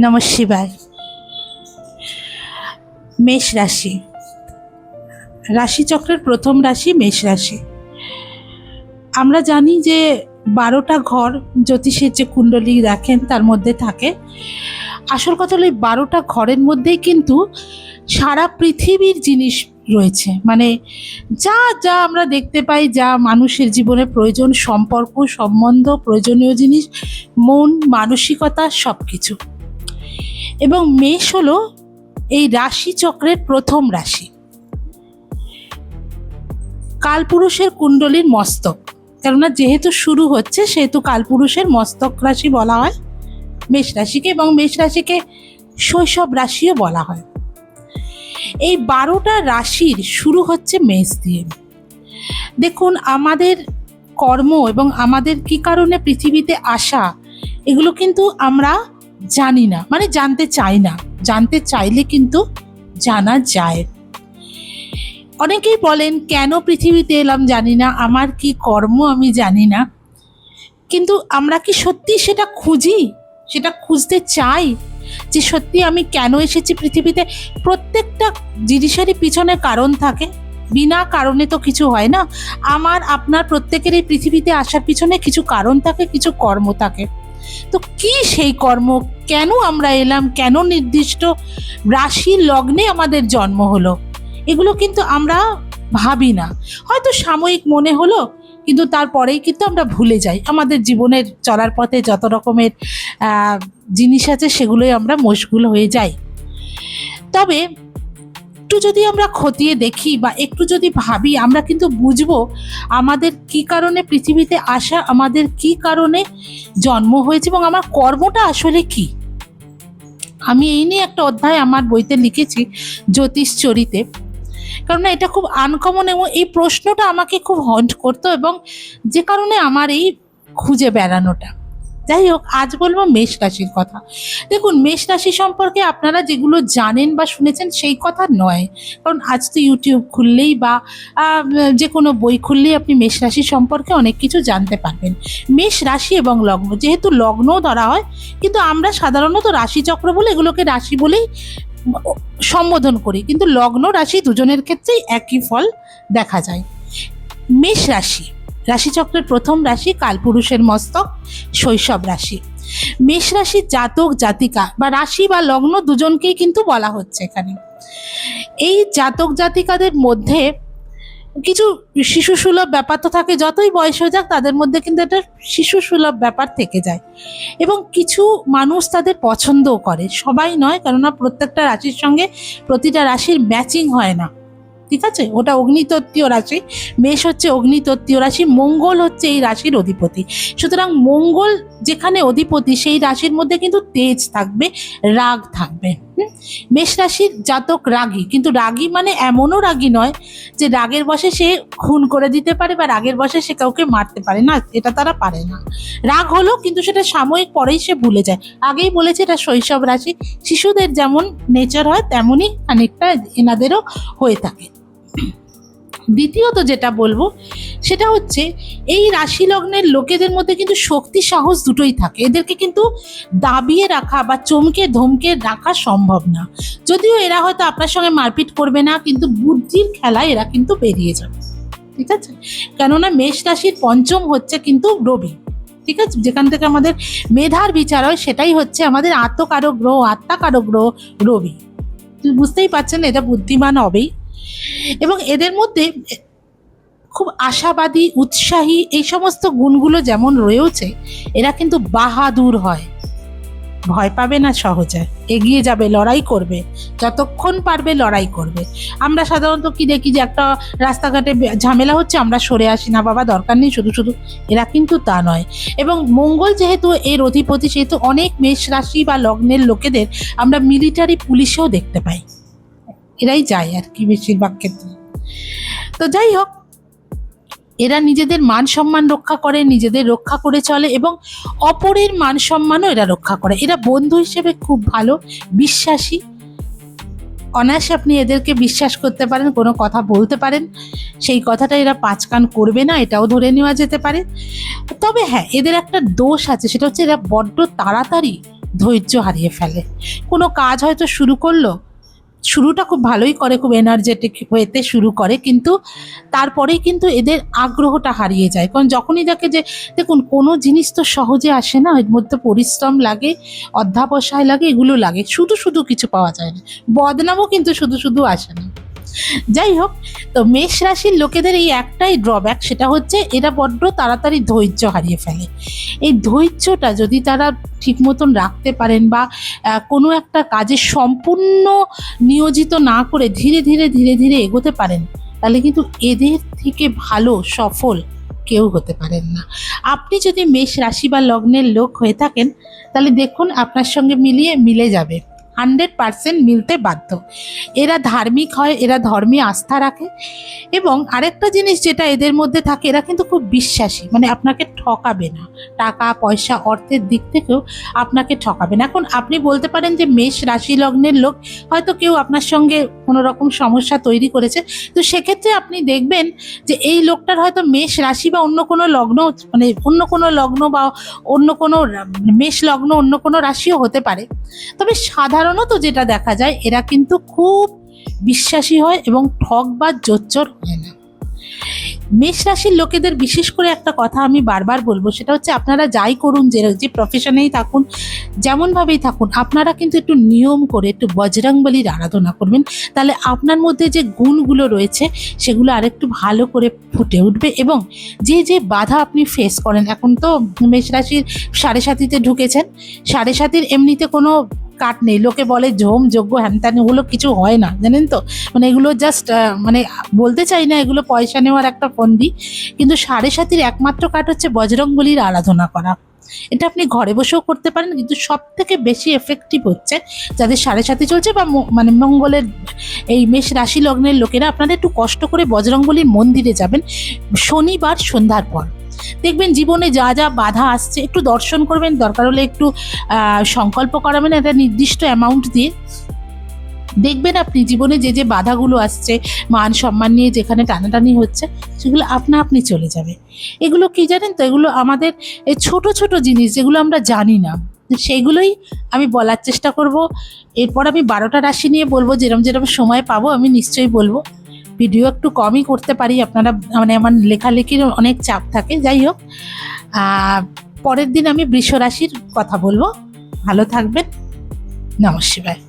নমঃ শিবায়। মেষ রাশি, রাশিচক্রের প্রথম রাশি মেষ রাশি। আমরা জানি যে 12টা ঘর জ্যোতিষের যে কুণ্ডলী দেখেন তার মধ্যে থাকে। আসল কথা হলো এই 12টা ঘরের মধ্যেই কিন্তু সারা পৃথিবীর জিনিস রয়েছে, মানে যা যা আমরা দেখতে পাই, যা মানুষের জীবনে প্রয়োজন, সম্পর্ক সম্বন্ধ, প্রয়োজনীয় জিনিস, মন মানসিকতা সব কিছু। এবং মেষ হলো এই রাশিচক্রের প্রথম রাশি, কালপুরুষের কুণ্ডলীর মস্তক। কেননা যেহেতু শুরু হচ্ছে সেহেতু কালপুরুষের মস্তক রাশি বলা হয় মেষ রাশিকে, এবং মেষ রাশিকে শৈশব রাশিও বলা হয়। এই 12টা রাশির শুরু হচ্ছে মেষ দিয়ে। দেখুন, আমাদের কর্ম এবং আমাদের কি কারণে পৃথিবীতে আসা, এগুলো কিন্তু আমরা জানি না, মানে জানতে চাই না। জানতে চাইলে কিন্তু জানা যায়। অনেকেই বলেন কেন পৃথিবীতে এলাম জানি না, আমার কি কর্ম আমি জানি না। কিন্তু আমরা কি সত্যি সেটা খুঁজি, সেটা খুঁজতে চাই যে সত্যি আমি কেন এসেছি পৃথিবীতে? প্রত্যেকটা জিনিসেরই পিছনে কারণ থাকে, বিনা কারণে তো কিছু হয় না। আমার আপনার প্রত্যেকের এই পৃথিবীতে আসার পিছনে কিছু কারণ থাকে, কিছু কর্ম থাকে। তো কি সেই কর্ম, কেন আমরা এলাম, কেন নির্দিষ্ট রাশি লগ্নে আমাদের জন্ম হলো, এগুলো কিন্তু আমরা ভাবি না। হয়তো সাময়িক মনে হলো, কিন্তু তারপরেই কিন্তু আমরা ভুলে যাই। আমাদের জীবনের চলার পথে যত রকমের জিনিস আছে সেগুলোই আমরা মশগুল হয়ে যাই। তবে একটু যদি আমরা খতিয়ে দেখি বা একটু যদি ভাবি, আমরা কিন্তু বুঝবো আমাদের কি কারণে পৃথিবীতে আসা, আমাদের কি কারণে জন্ম হয়েছে এবং আমার কর্মটা আসলে কি। আমি এই নিয়ে একটা অধ্যায় আমার বইতে লিখেছি, জ্যোতিষচরিতে। কারণ এটা খুব আনকমন এবং এই প্রশ্নটা আমাকে খুব হন্ট করতো, এবং যে কারণে আমার এই খুঁজে বেড়ানোটা। যাই হোক, আজ বলবো মেষ রাশির কথা। দেখুন, মেষ রাশি সম্পর্কে আপনারা যেগুলো জানেন বা শুনেছেন সেই কথা নয়, কারণ আজ তো ইউটিউব খুললেই বা যে কোনো বই খুললেই আপনি মেষ রাশি সম্পর্কে অনেক কিছু জানতে পারবেন। মেষ রাশি এবং লগ্ন, যেহেতু লগ্নও ধরা হয়, কিন্তু আমরা সাধারণত রাশিচক্র বলে এগুলোকে রাশি বলেই সম্বোধন করি, কিন্তু লগ্ন রাশি দুজনের ক্ষেত্রেই একই ফল দেখা যায়। মেষ রাশি রাশিচক্রের প্রথম রাশি, কালপুরুষের মস্তক, শৈশব রাশি। মেষ রাশির জাতক জাতিকা বা রাশি বা লগ্ন দুজনকেই কিন্তু বলা হচ্ছে এখানে। এই জাতক জাতিকাদের মধ্যে কিছু শিশু সুলভ ব্যাপার তো থাকে, যতই বয়স হয়ে যাক তাদের মধ্যে কিন্তু একটা শিশু সুলভ ব্যাপার থেকে যায়। এবং কিছু মানুষ তাদের পছন্দও করে, সবাই নয়, কেননা প্রত্যেকটা রাশির সঙ্গে প্রতিটা রাশির ম্যাচিং হয় না, ঠিক আছে? ওটা অগ্নিতত্ত্বীয় রাশি, মেষ হচ্ছে অগ্নিতত্ত্বীয় রাশি, মঙ্গল হচ্ছে এই রাশির অধিপতি। সুতরাং মঙ্গল যেখানে অধিপতি সেই রাশির মধ্যে কিন্তু তেজ থাকবে, রাগ থাকবে। মেষ রাশির জাতক রাগী, কিন্তু রাগী মানে এমনও রাগী নয় যে রাগের বশে সে খুন করে দিতে পারে বা রাগের বশে সে কাউকে মারতে পারে না, এটা তারা পারে না। রাগ হলো, কিন্তু সেটা সাময়িক, পরেই সে ভুলে যায়। আগেই বলেছে এটা শৈশব রাশি, শিশুদের যেমন নেচার হয় তেমনই খানিকটা এনাদেরও হয়ে থাকে। দ্বিতীয়ত যেটা বলবো সেটা হচ্ছে এই রাশি লগ্নের লোকেদের মধ্যে কিন্তু শক্তি সাহস দুটোই থাকে। এদেরকে কিন্তু দাবিয়ে রাখা বা চমকে ধমকে রাখা সম্ভব না। যদিও এরা হয়তো আপনার সঙ্গে মারপিট করবে না, কিন্তু বুদ্ধির খেলায় এরা কিন্তু বেরিয়ে যাবে, ঠিক আছে? কেননা মেষ রাশির পঞ্চম হচ্ছে কিন্তু রবি, ঠিক আছে? যেখান থেকে আমাদের মেধার বিচার হয় সেটাই হচ্ছে আমাদের আত্মকারক গ্রহ, আত্মাকারক গ্রহ রবি। বুঝতেই পারছেন এটা বুদ্ধিমান হবেই। এবং এদের মধ্যে খুব আশাবাদী, উৎসাহী, এই সমস্ত গুণগুলো যেমন রয়েছে, এরা কিন্তু বাহাদুর হয়, ভয় পাবে না সহজে, এগিয়ে যাবে, লড়াই করবে, যতক্ষণ পারবে লড়াই করবে। আমরা সাধারণত কি দেখি যে একটা রাস্তাঘাটে ঝামেলা হচ্ছে, আমরা সরে আসি, না বাবা দরকার নেই, শুধু শুধু। এরা কিন্তু তা নয়। এবং মঙ্গল যেহেতু এর অধিপতি, সেহেতু অনেক মেষ রাশি বা লগ্নের লোকেদের আমরা মিলিটারি পুলিশেও দেখতে পাই, এরাই যায় আর কি বেশিরভাগ ক্ষেত্রে। তো যাই হোক, এরা নিজেদের মান সম্মান রক্ষা করে, নিজেদের রক্ষা করে চলে এবং অপরের মান সম্মানও এরা রক্ষা করে। এরা বন্ধু হিসেবে খুব ভালো, বিশ্বাসী, অনায়াসে আপনি এদেরকে বিশ্বাস করতে পারেন, কোনো কথা বলতে পারেন, সেই কথাটা এরা পাঁচ কান করবে না, এটাও ধরে নেওয়া যেতে পারে। তবে হ্যাঁ, এদের একটা দোষ আছে, সেটা হচ্ছে এরা বড্ড তাড়াতাড়ি ধৈর্য হারিয়ে ফেলে। কোনো কাজ হয়তো শুরু করলো, শুরুটা খুব ভালোই করে, খুব এনার্জেটিক ওয়েতে শুরু করে, কিন্তু তারপরেই কিন্তু এদের আগ্রহটা হারিয়ে যায়। কারণ যখনই দেখে যে, দেখুন কোনো জিনিস তো সহজে আসে না, এর মধ্যে পরিশ্রম লাগে, অধ্যাবসায় লাগে, এগুলো লাগে, শুধু শুধু কিছু পাওয়া যায় না। বদনামও কিন্তু শুধু শুধু আসে না। যাই হোক, তো মেষ রাশির লোকেদের এই একটাই ড্রব্যাক, সেটা হচ্ছে এরা বড্ড তাড়াতাড়ি ধৈর্য হারিয়ে ফেলে। এই ধৈর্যটা যদি তারা ঠিক মতন রাখতে পারেন, বা কোনো একটা কাজে সম্পূর্ণ নিয়োজিত না করে ধীরে ধীরে ধীরে ধীরে এগোতে পারেন, তাহলে কিন্তু এদের থেকে ভালো সফল কেউ হতে পারেন না। আপনি যদি মেষ রাশি বা লগ্নের লোক হয়ে থাকেন, তাহলে দেখুন আপনার সঙ্গে মিলে যাবে, 100% মিলতে বাধ্য। এরা ধার্মিক হয়, এরা ধর্মে আস্থা রাখে, এবং আরেকটা জিনিস যেটা এদের মধ্যে থাকে, এরা কিন্তু খুব বিশ্বাসী, মানে আপনাকে ঠকাবে না, টাকা পয়সা অর্থের দিক থেকেও আপনাকে ঠকাবে না। এখন আপনি বলতে পারেন যে মেষ রাশি লগ্নের লোক, হয়তো কেউ আপনার সঙ্গে কোনো রকম সমস্যা তৈরি করেছে, তো সেক্ষেত্রে আপনি দেখবেন যে এই লোকটার হয়তো মেষ রাশি বা অন্য কোনো লগ্ন, মানে অন্য কোনো লগ্ন বা অন্য কোনো মেষ লগ্ন অন্য কোনো রাশিও হতে পারে। তবে সাধারণত যেটা দেখা যায়, এরা কিন্তু খুব বিশ্বাসী হয় এবং ঠক বা জোচ্চর হয় না। মেষ রাশির লোকেদের বিশেষ করে একটা কথা আমি বারবার বলবো, সেটা হচ্ছে আপনারা যাই করুন, যে প্রফেশনেই থাকুন, যেমনভাবেই থাকুন, আপনারা কিন্তু একটু নিয়ম করে একটু বজরংবলীর আরাধনা করবেন, তাহলে আপনার মধ্যে যে গুণগুলো রয়েছে সেগুলো আরেকটু ভালো করে ফুটে উঠবে। এবং যে বাধা আপনি ফেস করেন, এখন তো মেষ রাশির 7.5-তে ঢুকেছেন, 7.5-র এমনিতে কোনো কাট নেই, লোকে বলে ঝোম যজ্ঞ হ্যান ত্যান, ওগুলো কিছু হয় না, জানেন তো, মানে এগুলো জাস্ট মানে বলতে চাই না এগুলো পয়সা নেওয়ার একটা ফন্দি, কিন্তু 7.5-র একমাত্র কাট হচ্ছে বজরংবলীর আরাধনা করা। এটা আপনি ঘরে বসেও করতে পারেন, কিন্তু সব থেকে বেশি এফেক্টিভ হচ্ছে যাদের 7.5 চলছে বা মানে মঙ্গলের এই মেষ রাশি লগ্নের লোকেরা, আপনারা একটু কষ্ট করে বজরংবলীর মন্দিরে যাবেন শনিবার সন্ধ্যার পর। দেখবেন জীবনে যা যা বাধা আসছে একটু দর্শন করবেন, দরকার হলে একটু সংকল্প করাবেন একটা নির্দিষ্ট অ্যামাউন্ট দিয়ে। দেখবেন আপনি জীবনে যে বাধাগুলো আসছে, মান সম্মান নিয়ে যেখানে টানাটানি হচ্ছে, সেগুলো আপনি চলে যাবে। এগুলো কি জানেন তো, এগুলো আমাদের এই ছোট ছোট জিনিস যেগুলো আমরা জানি না, সেইগুলোই আমি বলার চেষ্টা করব। এরপর আমি 12টা রাশি নিয়ে বলবো, যেরকম সময় পাবো আমি নিশ্চয়ই বলবো। ভিডিও একটু কমই করতে পারি, আপনারা মানে আমার লেখালেখির অনেক চাপ থাকে। যাই হোক, পরের দিন আমি বৃষ রাশির কথা বলবো। ভালো থাকবেন। নমঃ শিবায়।